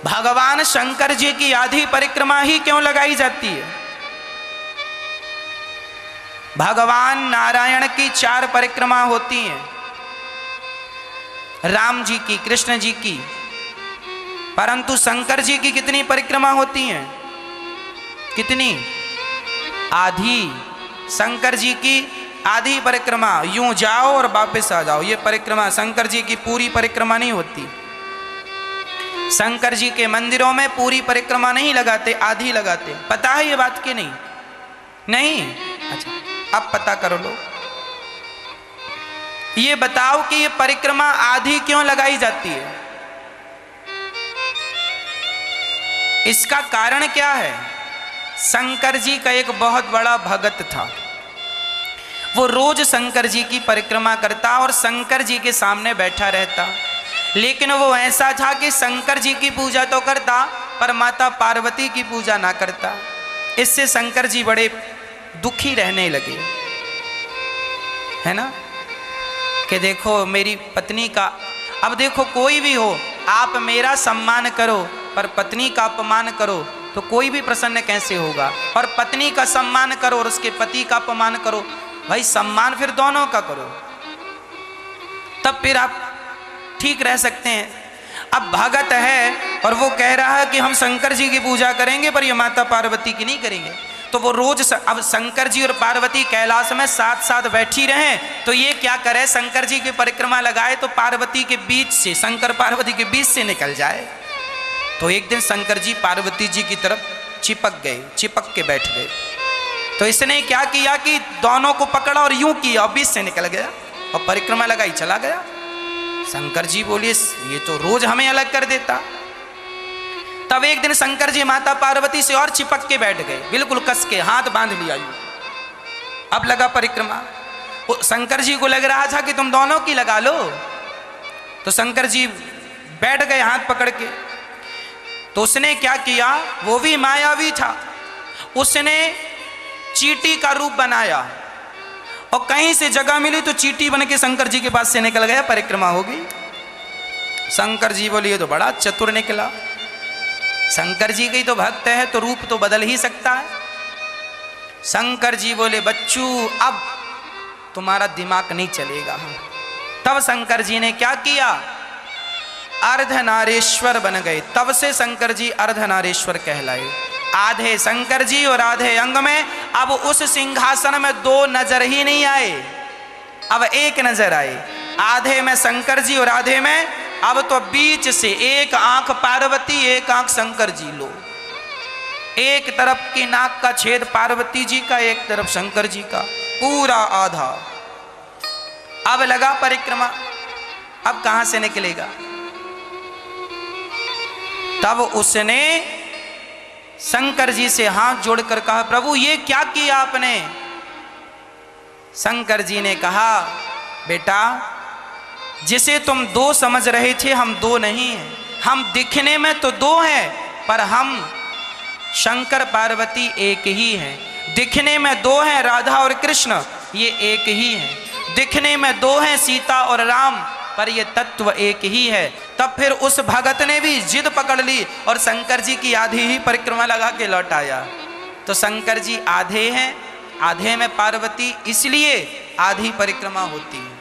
भगवान शंकर जी की आधी परिक्रमा ही क्यों लगाई जाती है? भगवान नारायण की 4 परिक्रमा होती हैं, राम जी की, कृष्ण जी की, परंतु शंकर जी की कितनी परिक्रमा होती हैं? कितनी? आधी। शंकर जी की आधी परिक्रमा, यूं जाओ और वापस आ जाओ, ये परिक्रमा शंकर जी की पूरी परिक्रमा नहीं होती। शंकर जी के मंदिरों में पूरी परिक्रमा नहीं लगाते, आधी लगाते। पता है ये बात कि नहीं? नहीं? अच्छा, अब पता करो लो। ये बताओ कि ये परिक्रमा आधी क्यों लगाई जाती है? इसका कारण क्या है? शंकर जी का एक बहुत बड़ा भगत था, वो रोज शंकर जी की परिक्रमा करता और शंकर जी के सामने बैठा रहता, लेकिन वो ऐसा था कि शंकर जी की पूजा तो करता पर माता पार्वती की पूजा ना करता। इससे शंकर जी बड़े दुखी रहने लगे, है ना, कि देखो मेरी पत्नी का, अब देखो कोई भी हो, आप मेरा सम्मान करो पर पत्नी का अपमान करो तो कोई भी प्रसन्न कैसे होगा? और पत्नी का सम्मान करो और उसके पति का अपमान करो, भाई सम्मान फिर दोनों का करो, तब फिर आप ठीक रह सकते हैं। अब भगत है और वो कह रहा है कि हम शंकर जी की पूजा करेंगे पर ये माता पार्वती की नहीं करेंगे, तो वो रोज अब शंकर जी और पार्वती कैलाश में साथ साथ बैठी रहे, तो ये क्या करे, शंकर जी की परिक्रमा लगाए तो पार्वती के बीच से, शंकर पार्वती के बीच से निकल जाए। तो एक दिन शंकर जी पार्वती जी की तरफ चिपक गए, चिपक के बैठ गए। तो इसने क्या किया कि दोनों को पकड़ा और यूं किया और बीच से निकल गया और परिक्रमा लगाई चला गया। शंकर जी बोले ये तो रोज हमें अलग कर देता। तब एक दिन शंकर जी माता पार्वती से और चिपक के बैठ गए, बिल्कुल कस के हाथ बांध लिया यूं। अब लगा परिक्रमा। शंकर जी को लग रहा था कि तुम दोनों की लगा लो, तो शंकर जी बैठ गए हाथ पकड़ के। तो उसने क्या किया, वो भी मायावी था, उसने चींटी का रूप बनाया और कहीं से जगह मिली तो चींटी बन के शंकर जी के पास से निकल गया, परिक्रमा होगी। शंकर जी बोले ये तो बड़ा चतुर निकला, शंकर जी की तो भक्त है तो रूप तो बदल ही सकता है। शंकर जी बोले बच्चू अब तुम्हारा दिमाग नहीं चलेगा। तब शंकर जी ने क्या किया, अर्धनारेश्वर बन गए। तब से शंकर जी अर्धनारेश्वर कहलाए। आधे शंकर जी और आधे अंग में अब उस सिंहासन में 2 नजर ही नहीं आए, अब एक नजर आए। आधे में शंकर जी और आधे में, अब तो बीच से एक आंख पार्वती एक आंख शंकर जी लो, एक तरफ की नाक का छेद पार्वती जी का, एक तरफ शंकर जी का, पूरा आधा। अब लगा परिक्रमा, अब कहां से निकलेगा? तब उसने शंकर जी से हाथ जोड़कर कहा प्रभु ये क्या किया आपने? शंकर जी ने कहा बेटा जिसे तुम 2 समझ रहे थे हम 2 नहीं हैं, हम दिखने में तो 2 हैं पर हम शंकर पार्वती एक ही हैं। दिखने में 2 हैं राधा और कृष्ण, ये एक ही हैं। दिखने में 2 हैं सीता और राम, पर ये तत्व एक ही है। तब फिर उस भगत ने भी जिद पकड़ ली और शंकर जी की आधी ही परिक्रमा लगा के लौट आया। तो शंकर जी आधे हैं, आधे में पार्वती, इसलिए आधी परिक्रमा होती है।